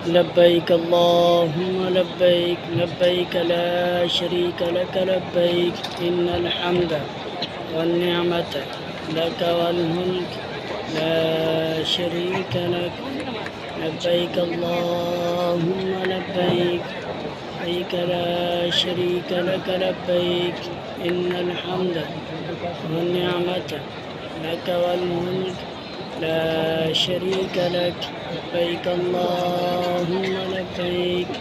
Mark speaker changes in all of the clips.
Speaker 1: لبیک اللہم لبیک لبیک لا شریک لک لبیک ان الحمد والنعمت لک والملک لا شریک لک لبیک اللہم لبیک لبیک لا شریک لک لبیک ان الحمد والنعمت لک والملک لا شریک لک لبیک اللہم لبیک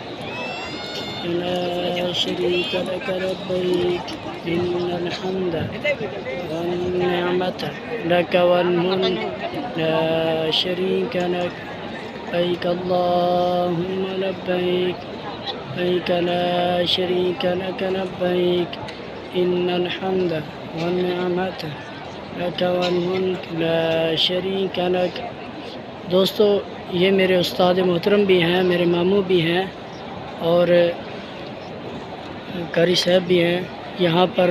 Speaker 1: لا شریک لک لبیک ان الحمد والنعمت لک والملک لا شریک لک لبیک اللہم لبیک لبیک لا شریک لک لبیک ان الحمد والنعمت لک والملک لا شریک لک۔ دوستو، یہ میرے استاد محترم بھی ہیں، میرے ماموں بھی ہیں اور قاری صاحب بھی ہیں۔ یہاں پر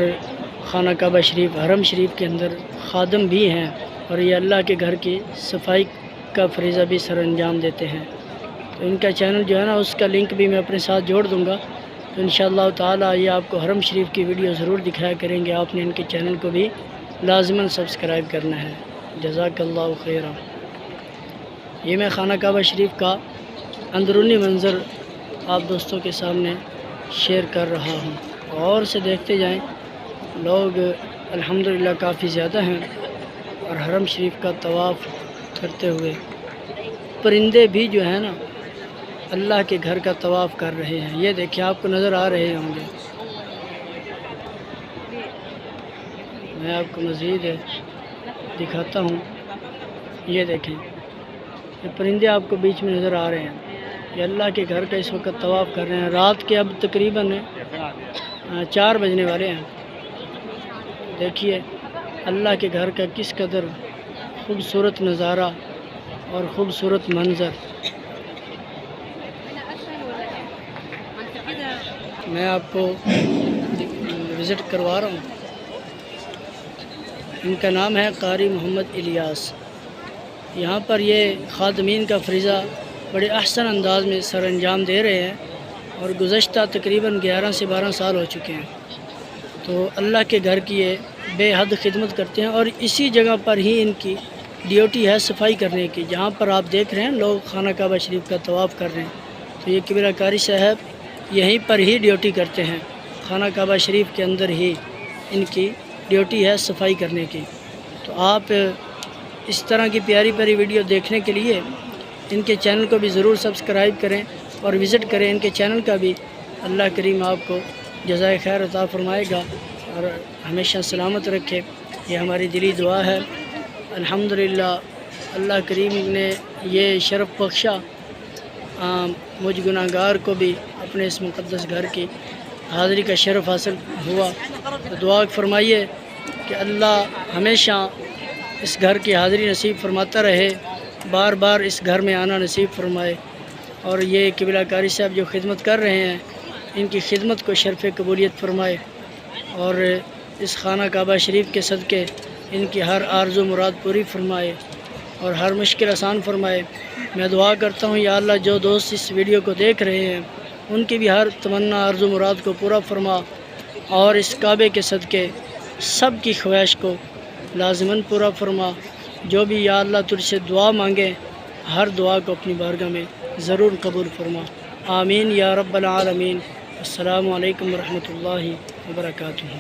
Speaker 1: خانہ کعبہ شریف حرم شریف کے اندر خادم بھی ہیں اور یہ اللہ کے گھر کی صفائی کا فریضہ بھی سر انجام دیتے ہیں۔ تو ان کا چینل جو ہے نا، اس کا لنک بھی میں اپنے ساتھ جوڑ دوں گا، تو انشاءاللہ تعالی یہ آپ کو حرم شریف کی ویڈیو ضرور دکھایا کریں گے۔ آپ نے ان کے چینل کو بھی لازماً سبسکرائب کرنا ہے۔ جزاک اللہ خیرہ۔ یہ میں خانہ کعبہ شریف کا اندرونی منظر آپ دوستوں کے سامنے شیئر کر رہا ہوں، اور سے دیکھتے جائیں۔ لوگ الحمدللہ کافی زیادہ ہیں اور حرم شریف کا طواف کرتے ہوئے پرندے بھی جو ہیں نا اللہ کے گھر کا طواف کر رہے ہیں۔ یہ دیکھیں، آپ کو نظر آ رہے ہوں گے۔ میں آپ کو مزید دکھاتا ہوں۔ یہ دیکھیں، یہ پرندے آپ کو بیچ میں نظر آ رہے ہیں۔ یہ اللہ کے گھر کا اس وقت طواف کر رہے ہیں۔ رات کے اب تقریباً 4 بجنے والے ہیں۔ دیکھیے اللہ کے گھر کا کس قدر خوبصورت نظارہ اور خوبصورت منظر۔ میں آپ کو وزٹ کروا رہا ہوں۔ ان کا نام ہے قاری محمد الیاس۔ یہاں پر یہ خادمین کا فریضہ بڑے احسن انداز میں سر انجام دے رہے ہیں اور گزشتہ تقریباً 11 سے 12 سال ہو چکے ہیں۔ تو اللہ کے گھر کی یہ بے حد خدمت کرتے ہیں، اور اسی جگہ پر ہی ان کی ڈیوٹی ہے صفائی کرنے کی۔ جہاں پر آپ دیکھ رہے ہیں لوگ خانہ کعبہ شریف کا طواف کر رہے ہیں، تو یہ قبلہ قاری صاحب یہیں پر ہی ڈیوٹی کرتے ہیں۔ خانہ کعبہ شریف کے اندر ہی ان کی ڈیوٹی ہے صفائی کرنے کی۔ تو آپ اس طرح کی پیاری پیاری ویڈیو دیکھنے کے لیے ان کے چینل کو بھی ضرور سبسکرائب کریں اور وزٹ کریں ان کے چینل کا بھی۔ اللہ کریم آپ کو جزائے خیر عطا فرمائے گا اور ہمیشہ سلامت رکھے، یہ ہماری دلی دعا ہے۔ الحمدللہ اللہ کریم نے یہ شرف بخشا، مجھ گناہ گار کو بھی اپنے اس مقدس گھر کی حاضری کا شرف حاصل ہوا۔ تو دعا فرمائیے کہ اللہ ہمیشہ اس گھر کی حاضری نصیب فرماتا رہے، بار بار اس گھر میں آنا نصیب فرمائے، اور یہ قبلہ قاری صاحب جو خدمت کر رہے ہیں ان کی خدمت کو شرف قبولیت فرمائے، اور اس خانہ کعبہ شریف کے صدقے ان کی ہر آرزو مراد پوری فرمائے اور ہر مشکل آسان فرمائے۔ میں دعا کرتا ہوں یا اللہ جو دوست اس ویڈیو کو دیکھ رہے ہیں ان کی بھی ہر تمنا آرزو مراد کو پورا فرما، اور اس کعبے کے صدقے سب کی خواہش کو لازماً پورا فرما۔ جو بھی یا اللہ تجھ سے دعا مانگے ہر دعا کو اپنی بارگاہ میں ضرور قبول فرما۔ آمین یا رب العالمین۔ السلام علیکم ورحمۃ اللہ وبرکاتہ۔